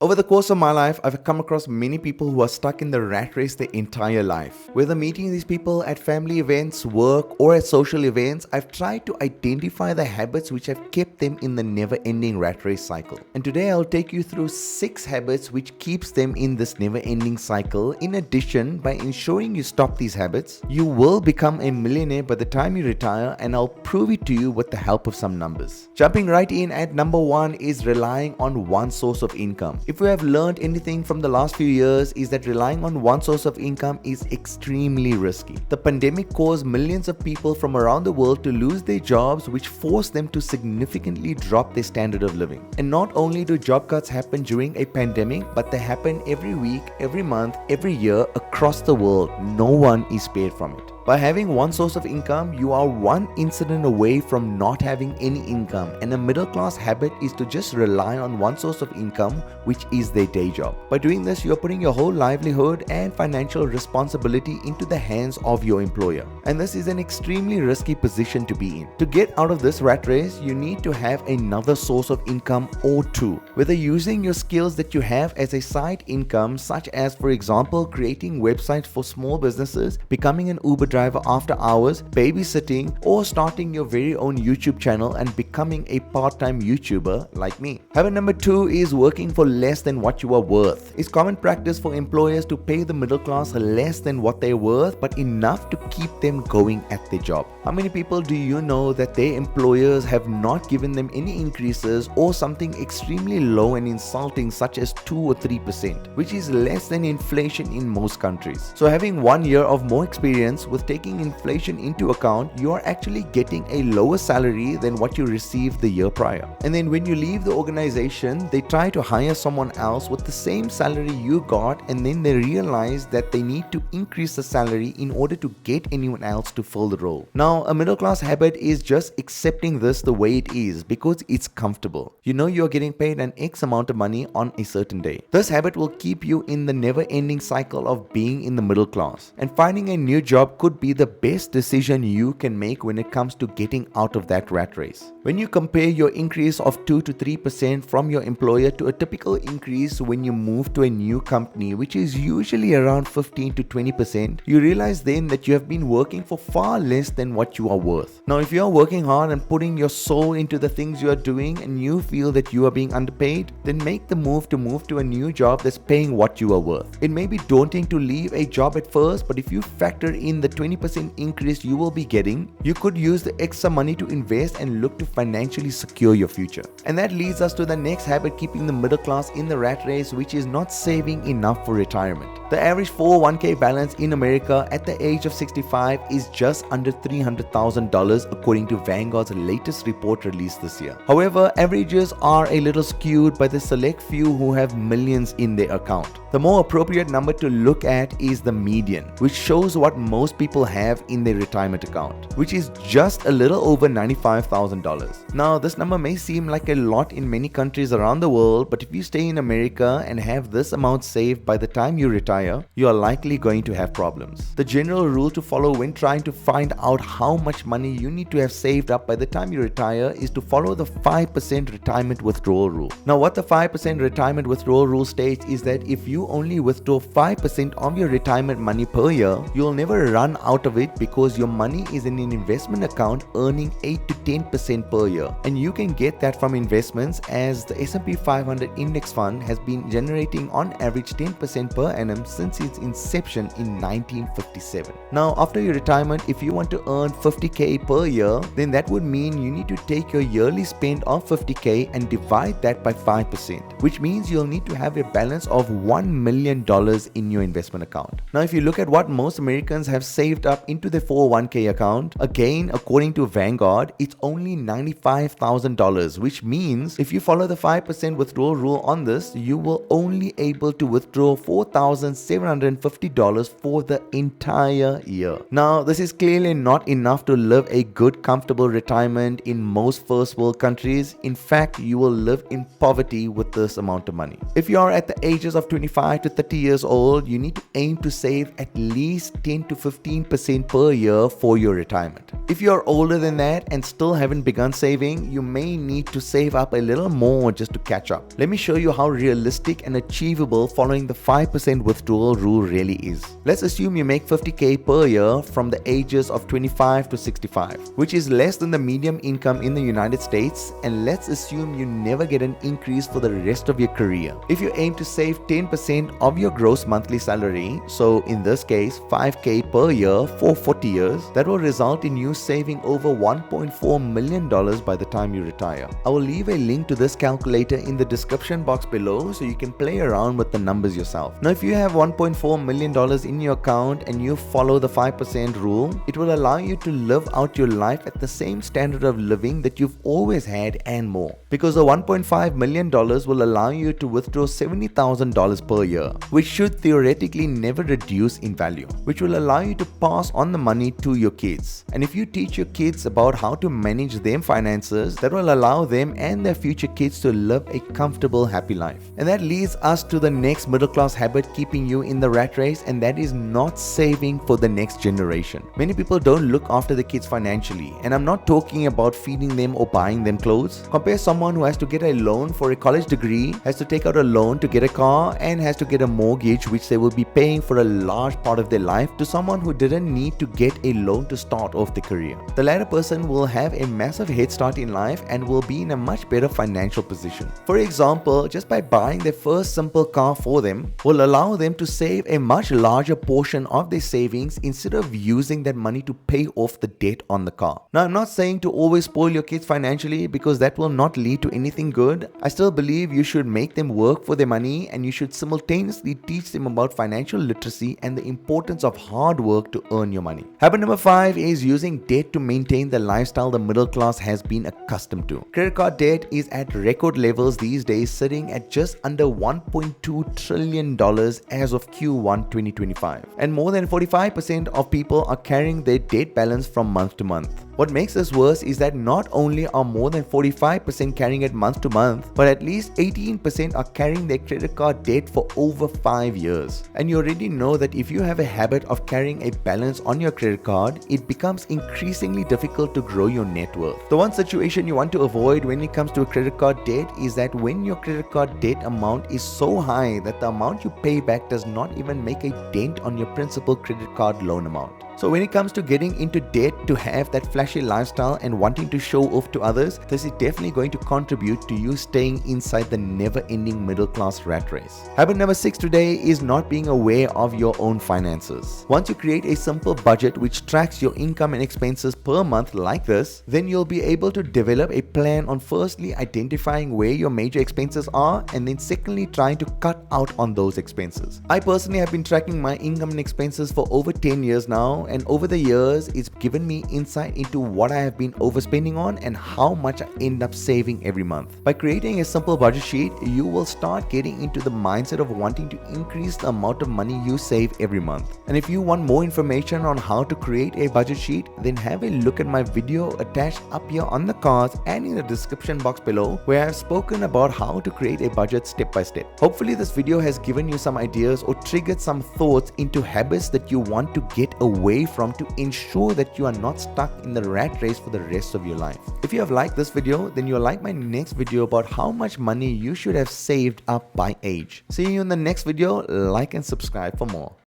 Over the course of my life, I've come across many people who are stuck in the rat race their entire life. Whether meeting these people at family events, work, or at social events, I've tried to identify the habits which have kept them in the never-ending rat race cycle. And today I'll take you through 6 habits which keeps them in this never-ending cycle. In addition, by ensuring you stop these habits, you will become a millionaire by the time you retire, and I'll prove it to you with the help of some numbers. Jumping right in at number 1 is relying on one source of income. If we have learned anything from the last few years, is that relying on one source of income is extremely risky. The pandemic caused millions of people from around the world to lose their jobs, which forced them to significantly drop their standard of living. And not only do job cuts happen during a pandemic, but they happen every week, every month, every year across the world. No one is spared from it. By having one source of income, you are one incident away from not having any income, and a middle class habit is to just rely on one source of income, which is their day job. By doing this, you are putting your whole livelihood and financial responsibility into the hands of your employer, and this is an extremely risky position to be in. To get out of this rat race, you need to have another source of income or two, whether using your skills that you have as a side income, such as, for example, creating websites for small businesses, becoming an Uber driver after hours, babysitting, or starting your very own YouTube channel and becoming a part-time YouTuber like me. Habit number 2 is working for less than what you are worth. It's common practice for employers to pay the middle class less than what they're worth, but enough to keep them going at their job. How many people do you know that their employers have not given them any increases, or something extremely low and insulting such as 2 or 3%, which is less than inflation in most countries? So having 1 year of more experience with taking inflation into account, you are actually getting a lower salary than what you received the year prior. And then when you leave the organization, they try to hire someone else with the same salary you got, and then they realize that they need to increase the salary in order to get anyone else to fill the role. Now, a middle class habit is just accepting this the way it is because it's comfortable. You know you're getting paid an X amount of money on a certain day. This habit will keep you in the never-ending cycle of being in the middle class, and finding a new job could be the best decision you can make when it comes to getting out of that rat race. When you compare your increase of 2 to 3% from your employer to a typical increase when you move to a new company, which is usually around 15 to 20%, you realize then that you have been working for far less than what you are worth. Now, if you are working hard and putting your soul into the things you are doing and you feel that you are being underpaid, then make the move to a new job that's paying what you are worth. It may be daunting to leave a job at first, but if you factor in the 20% increase you will be getting, you could use the extra money to invest and look to financially secure your future. And that leads us to the next habit keeping the middle class in the rat race, which is not saving enough for retirement. The average 401k balance in America at the age of 65 is just under $300,000 according to Vanguard's latest report released this year. However, averages are a little skewed by the select few who have millions in their account. The more appropriate number to look at is the median, which shows what most people have in their retirement account, which is just a little over $95,000. Now, this number may seem like a lot in many countries around the world, but if you stay in America and have this amount saved by the time you retire, you are likely going to have problems. The general rule to follow when trying to find out how much money you need to have saved up by the time you retire is to follow the 5% retirement withdrawal rule. Now, what the 5% retirement withdrawal rule states is that if you only withdraw 5% of your retirement money per year, you'll never run out of it because your money is in an investment account earning 8 to 10% per year, and you can get that from investments, as the S&P 500 index fund has been generating on average 10% per annum since its inception in 1957. Now, after your retirement, if you want to earn 50k per year, then that would mean you need to take your yearly spend of 50k and divide that by 5%, which means you'll need to have a balance of $1 million in your investment account. Now, if you look at what most Americans have saved up into their 401k account, again, according to Vanguard, it's only $95,000, which means if you follow the 5% withdrawal rule on this, you will only able to withdraw $4,750 for the entire year. Now, this is clearly not enough to live a good, comfortable retirement in most first world countries. In fact, you will live in poverty with this amount of money. If you are at the ages of 25 to 30 years old, you need to aim to save at least 10 to 15% per year for your retirement. If you are older than that and still haven't begun saving, you may need to save up a little more just to catch up. Let me show you how realistic and achievable following the 5% withdrawal rule really is. Let's assume you make 50k per year from the ages of 25 to 65, which is less than the median income in the United States, and let's assume you never get an increase for the rest of your career. If you aim to save 10% of your gross monthly salary, so in this case 5k per year for 40 years, that will result in you saving over $1.4 million by the time you retire. I will leave a link to this calculator in the description box below so you can play around with the numbers yourself. Now, if you have $1.4 million in your account and you follow the 5% rule, it will allow you to live out your life at the same standard of living that you've always had and more. Because the $1.5 million will allow you to withdraw $70,000 per year, which should theoretically never reduce in value, which will allow you to pass on the money to your kids. And if you teach your kids about how to manage their finances, that will allow them and their future kids to live a comfortable, happy life. And that leads us to the next middle class habit keeping you in the rat race, and that is not saving for the next generation. Many people don't look after the kids financially, and I'm not talking about feeding them or buying them clothes. Compare someone who has to get a loan for a college degree, has to take out a loan to get a car, and has to get a mortgage which they will be paying for a large part of their life, to someone who didn't need to get a loan to start off the career. The latter person will have a massive head start in life and will be in a much better financial position. For example, just by buying their first simple car for them will allow them to save a much larger portion of their savings instead of using that money to pay off the debt on the car. Now, I'm not saying to always spoil your kids financially, because that will not lead to anything good. I still believe you should make them work for their money, and you should simultaneously teach them about financial literacy and the importance of hard work to earn your money. Habit number 5 is using debt to maintain the lifestyle the middle class has been accustomed to. Credit card debt is at record levels these days, sitting at just under $1.2 trillion as of Q1 2025. And more than 45% of people are carrying their debt balance from month to month. What makes this worse is that not only are more than 45% carrying it month to month, but at least 18% are carrying their credit card debt for over 5 years. And you already know that if you have a habit of carrying a balance on your credit card, it becomes increasingly difficult to grow your net worth. The one situation you want to avoid when it comes to a credit card debt is that when your credit card debt amount is so high that the amount you pay back does not even make a dent on your principal credit card loan amount. So when it comes to getting into debt to have that flashy lifestyle and wanting to show off to others, this is definitely going to contribute to you staying inside the never-ending middle-class rat race. Habit number 6 today is not being aware of your own finances. Once you create a simple budget which tracks your income and expenses per month like this, then you'll be able to develop a plan on firstly identifying where your major expenses are, and then secondly trying to cut out on those expenses. I personally have been tracking my income and expenses for over 10 years now, and over the years it's given me insight into what I have been overspending on and how much I end up saving every month. By creating a simple budget sheet, you will start getting into the mindset of wanting to increase the amount of money you save every month. And if you want more information on how to create a budget sheet, then have a look at my video attached up here on the cards and in the description box below, where I have spoken about how to create a budget step by step. Hopefully this video has given you some ideas or triggered some thoughts into habits that you want to get away from to ensure that you are not stuck in the rat race for the rest of your life. If you have liked this video, then you'll like my next video about how much money you should have saved up by age. See you in the next video. Like and subscribe for more.